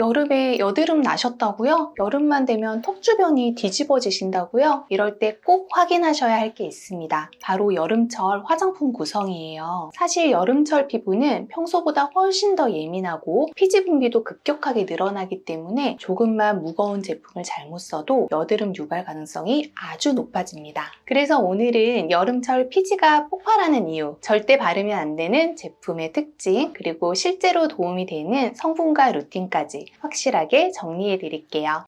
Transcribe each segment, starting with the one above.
여름에 여드름 나셨다고요? 여름만 되면 턱 주변이 뒤집어지신다고요? 이럴 때 꼭 확인하셔야 할 게 있습니다. 바로 여름철 화장품 구성이에요. 사실 여름철 피부는 평소보다 훨씬 더 예민하고 피지 분비도 급격하게 늘어나기 때문에 조금만 무거운 제품을 잘못 써도 여드름 유발 가능성이 아주 높아집니다. 그래서 오늘은 여름철 피지가 폭발하는 이유, 절대 바르면 안 되는 제품의 특징, 그리고 실제로 도움이 되는 성분과 루틴까지 확실하게 정리해 드릴게요.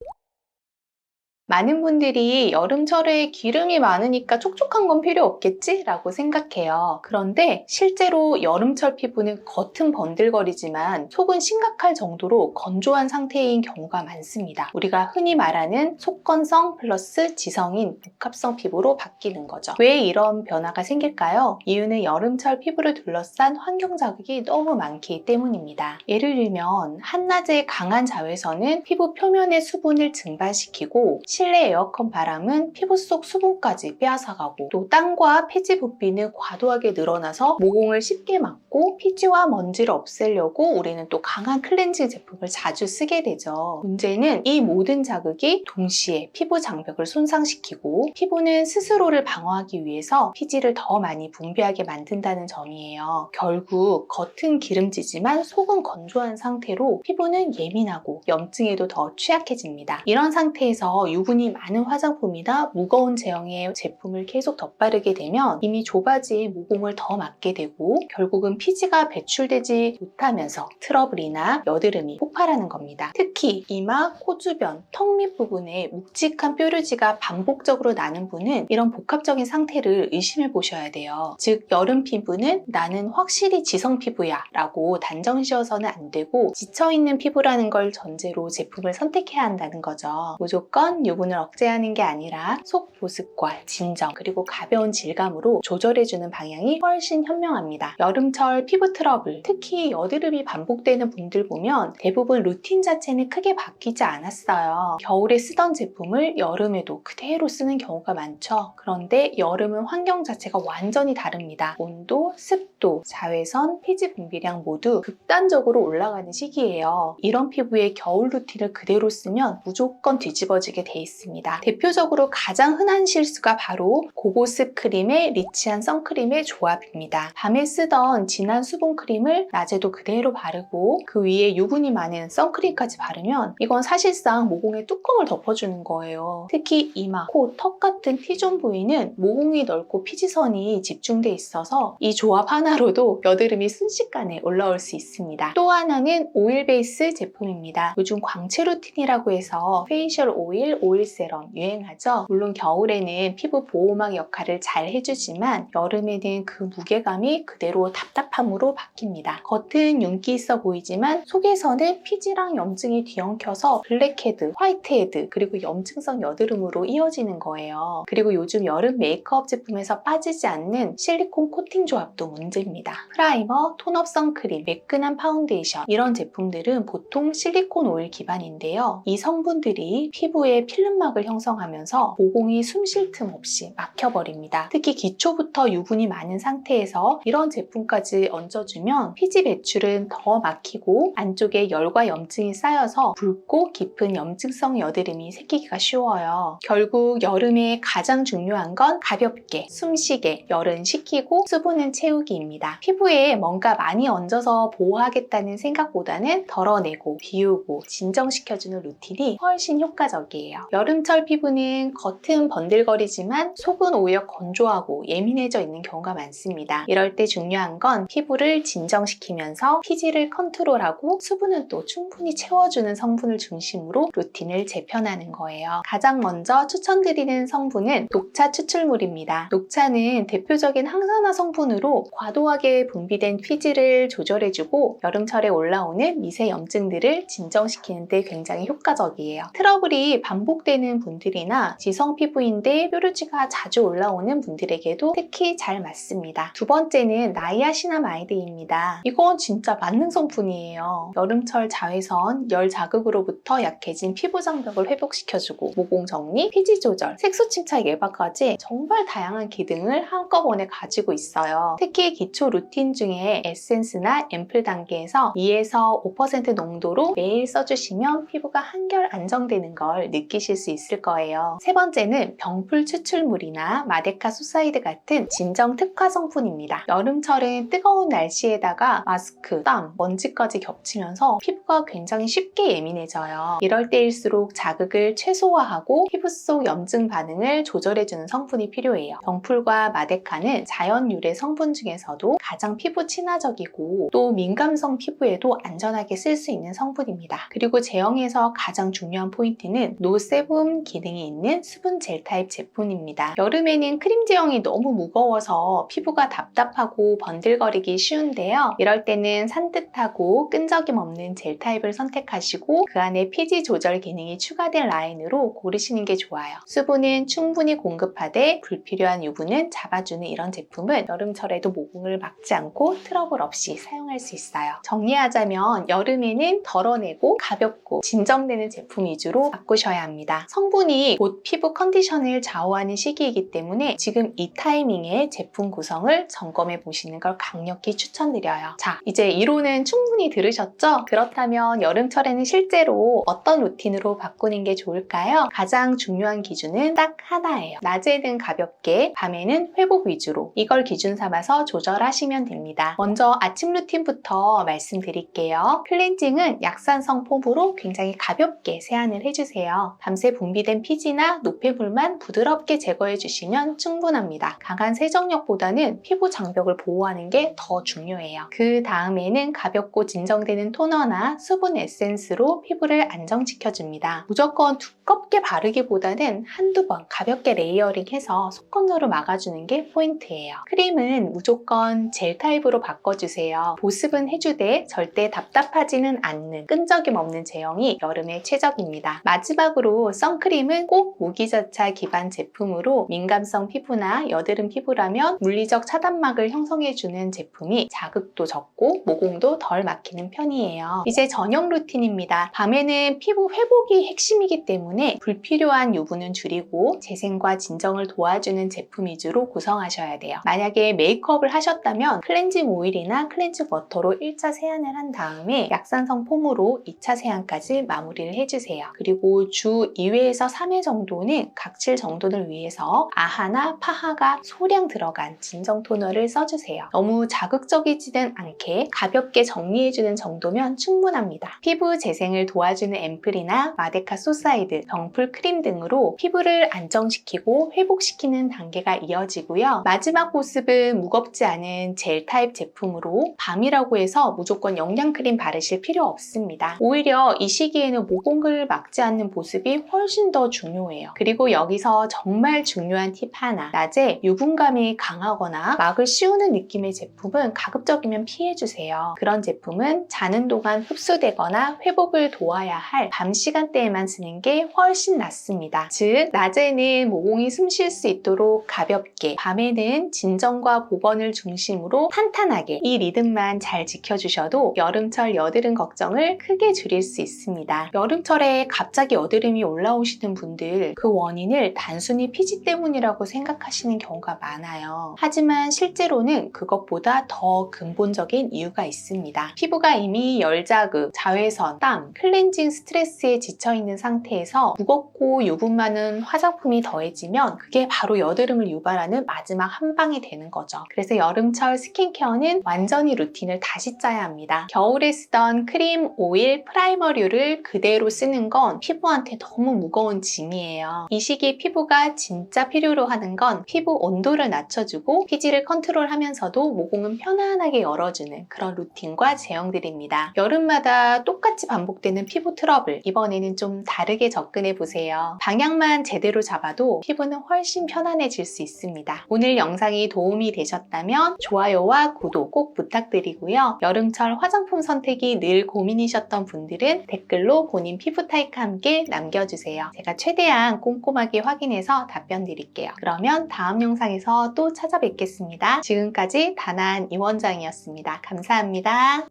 많은 분들이 여름철에 기름이 많으니까 촉촉한 건 필요 없겠지? 라고 생각해요. 그런데 실제로 여름철 피부는 겉은 번들거리지만 속은 심각할 정도로 건조한 상태인 경우가 많습니다. 우리가 흔히 말하는 속건성 플러스 지성인 복합성 피부로 바뀌는 거죠. 왜 이런 변화가 생길까요? 이유는 여름철 피부를 둘러싼 환경 자극이 너무 많기 때문입니다. 예를 들면 한낮의 강한 자외선은 피부 표면의 수분을 증발시키고 실내 에어컨 바람은 피부 속 수분까지 빼앗아가고 또 땀과 피지 부피는 과도하게 늘어나서 모공을 쉽게 막고 피지와 먼지를 없애려고 우리는 또 강한 클렌징 제품을 자주 쓰게 되죠. 문제는 이 모든 자극이 동시에 피부 장벽을 손상시키고 피부는 스스로를 방어하기 위해서 피지를 더 많이 분비하게 만든다는 점이에요. 결국 겉은 기름지지만 속은 건조한 상태로 피부는 예민하고 염증에도 더 취약해집니다. 이런 상태에서 유분이 많은 화장품이나 무거운 제형의 제품을 계속 덧바르게 되면 이미 좁아진 모공을 더 막게 되고 결국은 피지가 배출되지 못하면서 트러블이나 여드름이 폭발하는 겁니다. 특히 이마, 코 주변, 턱 밑 부분에 묵직한 뾰루지가 반복적으로 나는 분은 이런 복합적인 상태를 의심해 보셔야 돼요. 즉 여름 피부는 나는 확실히 지성 피부야 라고 단정 지어서는 안 되고 지쳐있는 피부라는 걸 전제로 제품을 선택해야 한다는 거죠. 무조건 유분을 억제하는 게 아니라 속 보습과 진정 그리고 가벼운 질감으로 조절해주는 방향이 훨씬 현명합니다. 여름철 피부 트러블, 특히 여드름이 반복되는 분들 보면 대부분 루틴 자체는 크게 바뀌지 않았어요. 겨울에 쓰던 제품을 여름에도 그대로 쓰는 경우가 많죠. 그런데 여름은 환경 자체가 완전히 다릅니다. 온도, 습도, 자외선, 피지 분비량 모두 극단적으로 올라가는 시기예요. 이런 피부에 겨울 루틴을 그대로 쓰면 무조건 뒤집어지게 돼 있습니다. 대표적으로 가장 흔한 실수가 바로 고보습 크림에 리치한 선크림의 조합입니다. 밤에 쓰던 진한 수분 크림을 낮에도 그대로 바르고 그 위에 유분이 많은 선크림까지 바르면 이건 사실상 모공에 뚜껑을 덮어주는 거예요. 특히 이마, 코, 턱 같은 T존 부위는 모공이 넓고 피지선이 집중돼 있어서 이 조합 하나로도 여드름이 순식간에 올라올 수 있습니다. 또 하나는 오일 베이스 제품입니다. 요즘 광채 루틴이라고 해서 페이셜 오일, 오일 세럼 유행하죠. 물론 겨울에는 피부 보호막 역할을 잘 해주지만 여름에는 그 무게감이 그대로 답답함으로 바뀝니다. 겉은 윤기 있어 보이지만 속에서는 피지랑 염증이 뒤엉켜서 블랙헤드, 화이트헤드 그리고 염증성 여드름으로 이어지는 거예요. 그리고 요즘 여름 메이크업 제품에서 빠지지 않는 실리콘 코팅 조합도 문제입니다. 프라이머, 톤업 선크림, 매끈한 파운데이션 이런 제품들은 보통 실리콘 오일 기반인데요. 이 성분들이 피부에 필름막을 형성하면서 모공이 숨 쉴 틈 없이 막혀버립니다. 특히 기초부터 유분이 많은 상태에서 이런 제품까지 얹어주면 피지 배출은 더 막히고 안쪽에 열과 염증이 쌓여서 붉고 깊은 염증성 여드름이 생기기가 쉬워요. 결국 여름에 가장 중요한 건 가볍게, 숨쉬게, 열은 식히고 수분은 채우기입니다. 피부에 뭔가 많이 얹어서 보호하겠다는 생각보다는 덜어내고 비우고 진정시켜주는 루틴이 훨씬 효과적이에요. 여름철 피부는 겉은 번들거리지만 속은 오히려 건조하고 예민해져 있는 경우가 많습니다. 이럴 때 중요한 건 피부를 진정시키면서 피지를 컨트롤하고 수분은 또 충분히 채워주는 성분을 중심으로 루틴을 재편하는 거예요. 가장 먼저 추천드리는 성분은 녹차 추출물입니다. 녹차는 대표적인 항산화 성분으로 과도하게 분비된 피지를 조절해주고 여름철에 올라오는 미세 염증들을 진정시키는 데 굉장히 효과적이에요. 트러블이 반복 반복되는 분들이나 지성 피부인데 뾰루지가 자주 올라오는 분들에게도 특히 잘 맞습니다. 두 번째는 나이아시나마이드입니다. 이건 진짜 만능 성분이에요. 여름철 자외선, 열 자극으로부터 약해진 피부 장벽을 회복시켜주고 모공 정리, 피지 조절, 색소 침착 예방까지 정말 다양한 기능을 한꺼번에 가지고 있어요. 특히 기초 루틴 중에 에센스나 앰플 단계에서 2에서 5% 농도로 매일 써주시면 피부가 한결 안정되는 걸 느끼실 수 있을 거예요. 세 번째는 병풀 추출물이나 마데카 소사이드 같은 진정 특화 성분입니다. 여름철은 뜨거운 날씨에다가 마스크, 땀, 먼지까지 겹치면서 피부가 굉장히 쉽게 예민해져요. 이럴 때일수록 자극을 최소화하고 피부 속 염증 반응을 조절해주는 성분이 필요해요. 병풀과 마데카는 자연 유래 성분 중에서도 가장 피부 친화적이고 또 민감성 피부에도 안전하게 쓸 수 있는 성분입니다. 그리고 제형에서 가장 중요한 포인트는 노세붐 기능이 있는 수분 젤 타입 제품입니다. 여름에는 크림 제형이 너무 무거워서 피부가 답답하고 번들거리기 쉬운데요. 이럴 때는 산뜻하고 끈적임 없는 젤 타입을 선택하시고 그 안에 피지 조절 기능이 추가된 라인으로 고르시는 게 좋아요. 수분은 충분히 공급하되 불필요한 유분은 잡아주는 이런 제품은 여름철에도 모공을 막지 않고 트러블 없이 사용할 수 있어요. 정리하자면 여름에는 덜어내고 가볍고 진정되는 제품 위주로 바꾸셔야 합니다. 성분이 곧 피부 컨디션을 좌우하는 시기이기 때문에 지금 이 타이밍에 제품 구성을 점검해 보시는 걸 강력히 추천드려요. 자, 이제 이론은 충분히 들으셨죠? 그렇다면 여름철에는 실제로 어떤 루틴으로 바꾸는 게 좋을까요? 가장 중요한 기준은 딱 하나예요. 낮에는 가볍게, 밤에는 회복 위주로. 이걸 기준 삼아서 조절하시면 됩니다. 먼저 아침 루틴부터 말씀드릴게요. 클렌징은 약산성 폼으로 굉장히 가볍게 세안을 해주세요. 밤새 분비된 피지나 노폐물만 부드럽게 제거해주시면 충분합니다. 강한 세정력보다는 피부 장벽을 보호하는 게 더 중요해요. 그 다음에는 가볍고 진정되는 토너나 수분 에센스로 피부를 안정시켜줍니다. 무조건 두껍게 바르기보다는 한두 번 가볍게 레이어링해서 속건조로 막아주는 게 포인트예요. 크림은 무조건 젤 타입으로 바꿔주세요. 보습은 해주되 절대 답답하지는 않는 끈적임 없는 제형이 여름에 최적입니다. 마지막으로 선크림은 꼭 무기자차 기반 제품으로 민감성 피부나 여드름 피부라면 물리적 차단막을 형성해주는 제품이 자극도 적고 모공도 덜 막히는 편이에요. 이제 저녁 루틴입니다. 밤에는 피부 회복이 핵심이기 때문에 불필요한 유분은 줄이고 재생과 진정을 도와주는 제품 위주로 구성하셔야 돼요. 만약에 메이크업을 하셨다면 클렌징 오일이나 클렌징 워터로 1차 세안을 한 다음에 약산성 폼으로 2차 세안까지 마무리를 해주세요. 그리고 주 2회에서 3회 정도는 각질 정돈을 위해서 아하나 파하가 소량 들어간 진정 토너를 써주세요. 너무 자극적이지는 않게 가볍게 정리해주는 정도면 충분합니다. 피부 재생을 도와주는 앰플이나 마데카 소사이드, 병풀 크림 등으로 피부를 안정시키고 회복시키는 단계가 이어지고요. 마지막 보습은 무겁지 않은 젤 타입 제품으로 밤이라고 해서 무조건 영양크림 바르실 필요 없습니다. 오히려 이 시기에는 모공을 막지 않는 보습이 훨씬 더 중요해요. 그리고 여기서 정말 중요한 팁 하나. 낮에 유분감이 강하거나 막을 씌우는 느낌의 제품은 가급적이면 피해주세요. 그런 제품은 자는 동안 흡수되거나 회복을 도와야 할 밤 시간대에만 쓰는 게 훨씬 낫습니다. 즉, 낮에는 모공이 숨 쉴 수 있도록 가볍게, 밤에는 진정과 보건을 중심으로 탄탄하게 이 리듬만 잘 지켜주셔도 여름철 여드름 걱정을 크게 줄일 수 있습니다. 여름철에 갑자기 여드름이 올라오시는 분들, 그 원인을 단순히 피지 때문이라고 생각하시는 경우가 많아요. 하지만 실제로는 그것보다 더 근본적인 이유가 있습니다. 피부가 이미 열자극, 자외선, 땀, 클렌징 스트레스에 지쳐있는 상태에서 무겁고 유분 많은 화장품이 더해지면 그게 바로 여드름을 유발하는 마지막 한 방이 되는 거죠. 그래서 여름철 스킨케어는 완전히 루틴을 다시 짜야 합니다. 겨울에 쓰던 크림, 오일, 프라이머류를 그대로 쓰는 건 피부한테 너무 무거운 짐이에요. 이 시기 피부가 진짜 필요로 하는 건 피부 온도를 낮춰주고 피지를 컨트롤하면서도 모공은 편안하게 열어주는 그런 루틴과 제형들입니다. 여름마다 똑같이 반복되는 피부 트러블, 이번에는 좀 다르게 접근해보세요. 방향만 제대로 잡아도 피부는 훨씬 편안해질 수 있습니다. 오늘 영상이 도움이 되셨다면 좋아요와 구독 꼭 부탁드리고요. 여름철 화장품 선택이 늘 고민이셨던 분들은 댓글로 본인 피부 타입과 함께 남겨주세요. 남겨주세요. 제가 최대한 꼼꼼하게 확인해서 답변 드릴게요. 그러면 다음 영상에서 또 찾아뵙겠습니다. 지금까지 다나한 임원장이었습니다. 감사합니다.